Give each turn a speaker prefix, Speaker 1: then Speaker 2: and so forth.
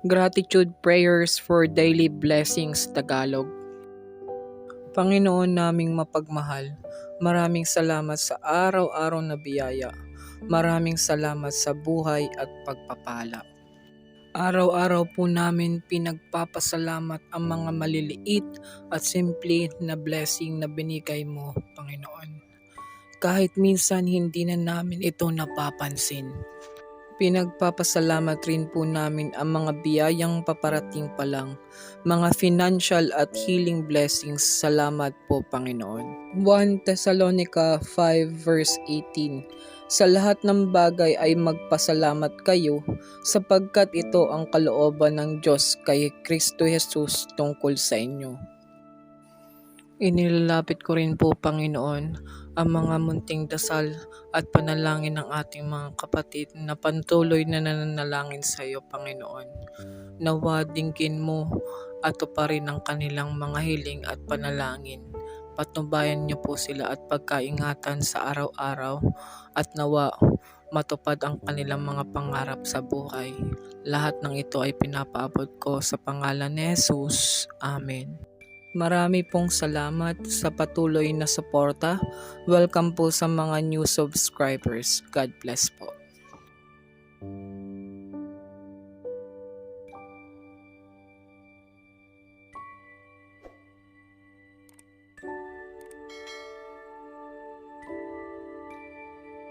Speaker 1: Gratitude Prayers for Daily Blessings Tagalog. Panginoon naming mapagmahal, maraming salamat sa araw-araw na biyaya. Maraming salamat sa buhay at pagpapala. Araw-araw po namin pinagpapasalamat ang mga maliliit at simple na blessing na binigay mo, Panginoon. Kahit minsan hindi na namin ito napapansin. Pinagpapasalamat rin po namin ang mga biyayang paparating pa lang, mga financial at healing blessings. Salamat po, Panginoon. 1 Thessalonica 5 verse 18. Sa lahat ng bagay ay magpasalamat kayo, sapagkat ito ang kalooban ng Diyos kay Kristo Jesus tungkol sa inyo. Inilalapit ko rin po, Panginoon, ang mga munting dasal at panalangin ng ating mga kapatid na patuloy na nananalangin sa iyo, Panginoon. Nawa dinggin mo at tuparin ang kanilang mga hiling at panalangin. Patnubayan niyo po sila at pagkaingatan sa araw-araw at nawa matupad ang kanilang mga pangarap sa buhay. Lahat ng ito ay pinapaabot ko sa pangalan ni Jesus. Amen. Marami pong salamat sa patuloy na suporta. Welcome po sa mga new subscribers. God bless po.